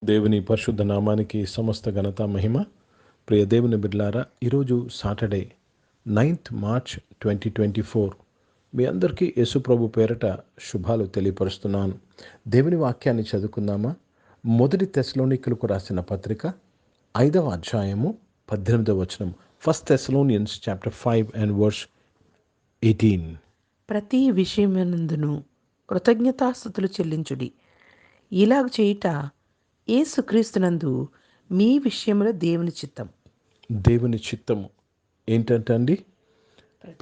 దేవుని పరిశుద్ధ నామానికి సమస్త ఘనత మహిమ. ప్రియ దేవుని బిడ్డలారా, ఈరోజు సాటర్డే 9th మార్చ్ 2024. మీ అందరికీ యేసు ప్రభు పేరట శుభాలు తెలియపరుస్తున్నాను. దేవుని వాక్యాన్ని చదువుకుందామా? మొదటి తెస్సలోనికలకు రాసిన పత్రిక 5వ అధ్యాయము 18వ వచనం. 1 Thessalonians chapter 5 and verse 18. ప్రతి విషయమునందును కృతజ్ఞతాస్తుతులు చెల్లించుడి. ఇలాగ చేయుట యేసుక్రీస్తునందు మీ విషయంలో దేవుని చిత్తం. దేవుని చిత్తము ఏంటంటే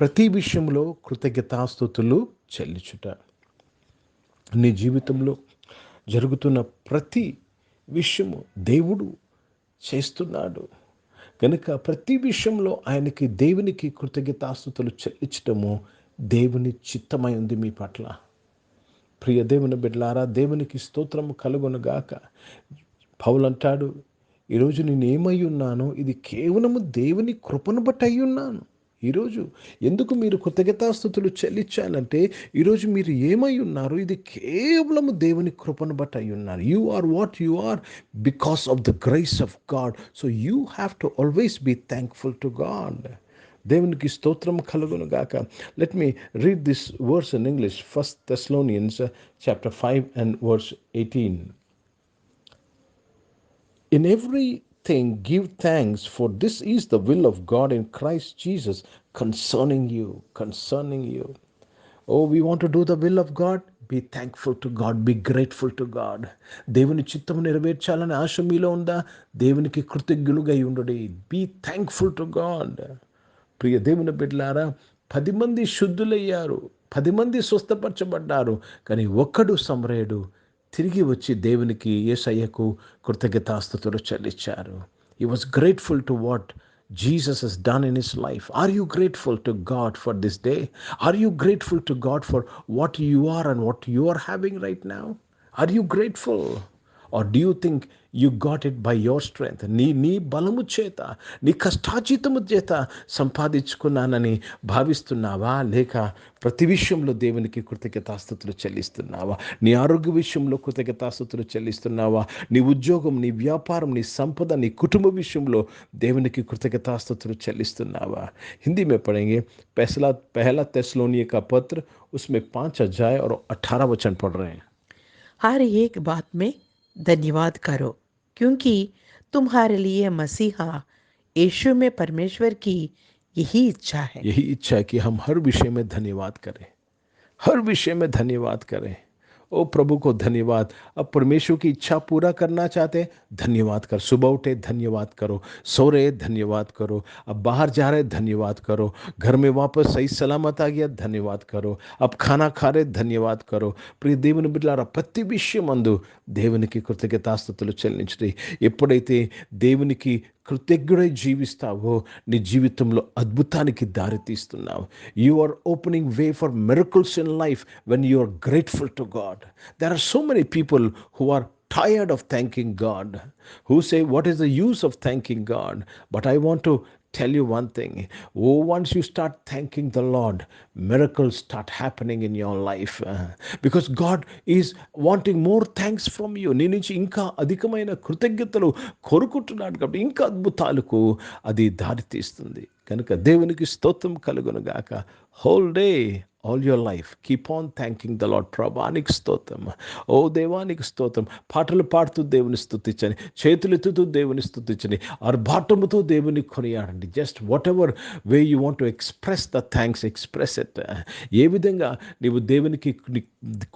ప్రతి విషయంలో కృతజ్ఞతాస్తుతులు చెల్లించుట. నీ జీవితంలో జరుగుతున్న ప్రతి విషయము దేవుడు చేస్తున్నాడు కనుక ప్రతి విషయంలో దేవునికి కృతజ్ఞతాస్తుతులు చెల్లించటము దేవుని చిత్తమై ఉంది మీ పట్ల. ప్రియ దేవుని బిడ్డలారా, దేవునికి స్తోత్రము కలుగునుగాక. పౌలు అంటాడు, ఈరోజు నేను ఏమై ఉన్నానో ఇది కేవలము దేవుని కృపను బట్టి అయి ఉన్నాను. ఈరోజు ఎందుకు మీరు కృతజ్ఞతాస్తుతులు చెల్లించాలంటే ఈరోజు మీరు ఏమై ఉన్నారు, ఇది కేవలము దేవుని కృపను బట్టి అయి ఉన్నారు. You are what you are because of the grace of God. So you have to always be thankful to God. దేవునికి స్తోత్రం కలుగును గాక. Let me read this verse in English. 1 Thessalonians chapter 5 and verse 18. In everything give thanks, for this is the will of God in Christ Jesus concerning you. Oh, we want to do the will of God. Be thankful to God. Be grateful to God. దేవుని చిత్తము నెరవేర్చాలని ఆశ మీలో ఉందా? దేవునికి కృతజ్ఞులుగా ఉండండి. Be thankful to God. ప్రియ దేవుని బిడ్డలారా, 10 మంది శుద్ధులయ్యారు, 10 మంది స్వస్థపరచబడ్డారు, కానీ ఒక్కడు సమరయుడు తిరిగి వచ్చి దేవునికి యేసయ్యకు కృతజ్ఞతాస్తుతులు చెల్లించారు. He was grateful to what Jesus has done in his life. Are you grateful to God for this day? Are you grateful to God for what you are and what you are having right now? Are you grateful? Or do you think you got it by your strength? నీ బలము చేత, నీ కష్టార్జితము చేత సంపాదించుకున్నానని భావిస్తున్నావా? లేక ప్రతి విషయంలో దేవునికి కృతజ్ఞతాస్తుతులు చెల్లిస్తున్నావా? నీ ఆరోగ్య విషయంలో కృతజ్ఞతాస్తుతులు చెల్లిస్తున్నావా? నీ ఉద్యోగం, నీ వ్యాపారం, నీ సంపద, నీ కుటుంబ విషయంలో దేవునికి కృతజ్ఞతాస్తుతులు చెల్లిస్తున్నావా? హిందీ में पढ़ेंगे. पहला तेस्सलोनिय का पत्र, उसमें 5 अध्याय और 18 वचन पढ़ रहे हैं. हर एक बात में धन्यवाद करो, क्योंकि तुम्हारे लिए मसीहा यीशु में परमेश्वर की यही इच्छा है. यही इच्छा है कि हम हर विषय में धन्यवाद करें, हर विषय में धन्यवाद करें. ओ प्रभु को धन्यवाद. अब परमेश्वर की इच्छा पूरा करना चाहते, धन्यवाद कर. सुबह उठे धन्यवाद करो, सो रहे धन्यवाद करो, अब बाहर जा रहे धन्यवाद करो, घर में वापस सही सलामत आ गया धन्यवाद करो, अब खाना खा रहे धन्यवाद करो. ప్రియ దేవుని బిడ్డలారా, ప్రతి విషయమందు దేవునికి కృతజ్ఞతాస్తుతులు చెల్లించండి. ఎప్పుడైతే దేవునికి కృతజ్ఞుడై జీవిస్తావో నీ జీవితంలో అద్భుతానికి దారితీస్తున్నావు. You are opening way for miracles in life when you are grateful to God. There are so many people who are tired of thanking God, who say, what is the use of thanking God? But I want to tell you one thing. Oh, once you start thanking the Lord, miracles start happening in your life. Because God is wanting more thanks from you. నీ నుంచి ఇంకా అధికమైన కృతజ్ఞతలు కోరుకుంటున్నాడు కాబట్టి ఇంకా అద్భుతాలకు అది దారితీస్తుంది. కనుక దేవునికి స్తోత్రం కలుగును గాక. Whole day, all your life keep on thanking the Lord. ప్రభానికి స్తోత్రం, ఓ దేవానికి స్తోత్రం. పాటలు పాడుతూ దేవుని స్తుతించండి, చేతులెత్తుతూ దేవుని స్తుతించండి, ఆర్భాటముతో దేవుని కొనియాడండి. Just whatever way you want to express the thanks, express it. ఏ విధంగా నీవు దేవునికి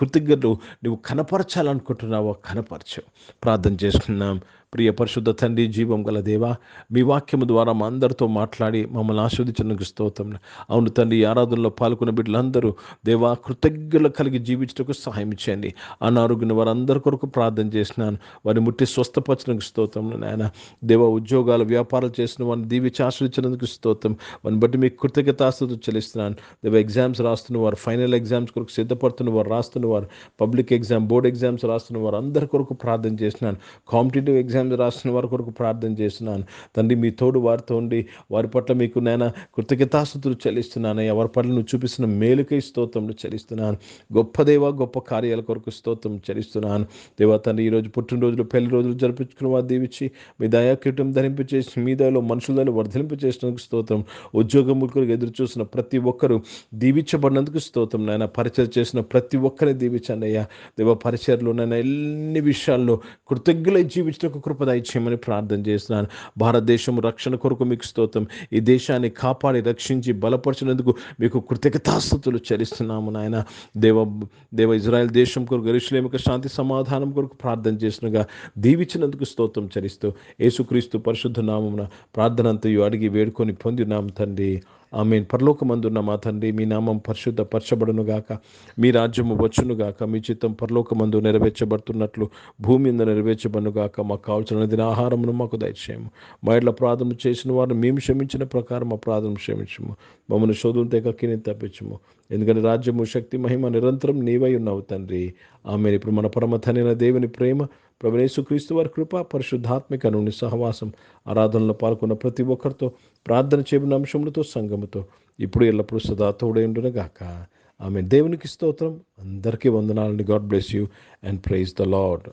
కృతజ్ఞతలు నువ్వు కనపరచాలనుకుంటున్నావో కనపరచు. ప్రార్థన చేసుకున్నాం. ప్రియ పరిశుద్ధ తండ్రి, జీవం గల దేవా, మీ వాక్యము ద్వారా మా అందరితో మాట్లాడి మమ్మల్ని ఆస్వాదించడానికి స్తోత్రం. అవును తండ్రి, ఆరాధనలో పాల్గొన్న బిడ్డలందరూ దేవా కృతజ్ఞతలు కలిగి జీవించడానికి సహాయం చేయండి. అనారోగ్యం వారందరి కొరకు ప్రార్థన చేసినాను, వారిని ముట్టి స్వస్థపరచడానికి స్తోత్రం నాయన. దేవా ఉద్యోగాలు వ్యాపారాలు చేసిన వారిని దీవించి ఆశ్రయించినందుకు స్తోత్రం. వారిని బట్టి మీకు కృతజ్ఞతాస్తుతులు చెల్లిస్తున్నాను. దేవా ఎగ్జామ్స్ రాస్తున్న వారు, ఫైనల్ ఎగ్జామ్స్ కొరకు సిద్ధపడుతున్న వారు, రాస్తున్న వారు, పబ్లిక్ ఎగ్జామ్, బోర్డ్ ఎగ్జామ్స్ రాస్తున్న వారు అందరి కొరకు ప్రార్థన చేసినాను. కాంపిటేటివ్ ఎగ్జామ్స్ రాసిన వారి కొరకు ప్రార్థన చేస్తున్నాను. తండ్రి, మీ తోడు వారితో ఉండి వారి పట్ల మీకు నేను కృతజ్ఞతాస్తుతులు చెల్లిస్తున్నాను. ఎవరి పట్ల నువ్వు చూపిస్తున్న మేలు దీవెనకై స్తోత్రములు చెల్లిస్తున్నాను. గొప్ప దేవ, గొప్ప కార్యాల కొరకు స్తోత్రం చెల్లిస్తున్నాను. దేవా తండ్రి, ఈరోజు పుట్టినరోజులు, పెళ్లి రోజులు జరిపించుకున్న వారు దీవించి మీ దయాకీటం ధరింపచేసి మీ దయలో మనుషులను వర్ధలింపచేసినందుకు స్తోత్రం. ఉద్యోగముల కొరకు ఎదురు చూసిన ప్రతి ఒక్కరూ దీవించబడినందుకు స్తోత్రం నాయన. పరిచయం చేసిన ప్రతి ఒక్కరిని దీవించండి అయ్యా. దేవ పరిచయలో నాయన ఎన్ని విషయాల్లో కృతజ్ఞులై జీవించడానికి కృప దయచేయమని ప్రార్థన చేస్తున్నాను. భారతదేశం రక్షణ కొరకు మీకు స్తోత్రం. ఈ దేశాన్ని కాపాడి రక్షించి బలపరిచినందుకు మీకు కృతజ్ఞతాస్తుతులు చెల్లిస్తున్నాము నాయన. దేవ దేవ ఇజ్రాయెల్ దేశం కొరకు, యెరూషలేముకు శాంతి సమాధానం కొరకు ప్రార్థన చేసినగా దీవించినందుకు స్తోత్రం చెల్లిస్తూ యేసుక్రీస్తు పరిశుద్ధ నామమున ప్రార్థన అంతయు అడిగి వేడుకొని పొందినాం తండ్రి. ఆమేన్. పరలోకమందున్న మా తండ్రి, మీ నామం పరిశుద్ధ పరచబడునుగాక, మీ రాజ్యము వచ్చునుగాక, మీ చిత్తం పరలోకమందు నెరవేర్చబడుతున్నట్లు భూమి మీద నెరవేర్చబడునుగాక. మాకు కావలసిన దిన ఆహారమును మాకు దయచేయము. మా ఇళ్ళ ప్రార్థన చేసిన వారిని మేము క్షమించిన ప్రకారం మా ప్రార్థన క్షమించము. మమ్మల్ని శోధులు తెగకిని తప్పించము. ఎందుకంటే రాజ్యము, శక్తి, మహిమ నిరంతరం నీవై ఉన్నావు తండ్రి. ఆమేన్. ఇప్పుడు మన పరమ తండ్రైన దేవుని ప్రేమ, ప్రభువైన యేసుక్రీస్తు వారి కృప, పరిశుద్ధాత్మిక నుండి సహవాసం, ఆరాధనలో పాల్గొన్న ప్రతి ఒక్కరితో, ప్రార్థన చేయబడిన అంశములతో, సంఘముతో ఇప్పుడు ఎల్లప్పుడూ సదా తోడై ఉండునుగాక. ఆమేన్. దేవునికి స్తోత్రం. అందరికీ వందనాలండి. God bless you and praise the lord.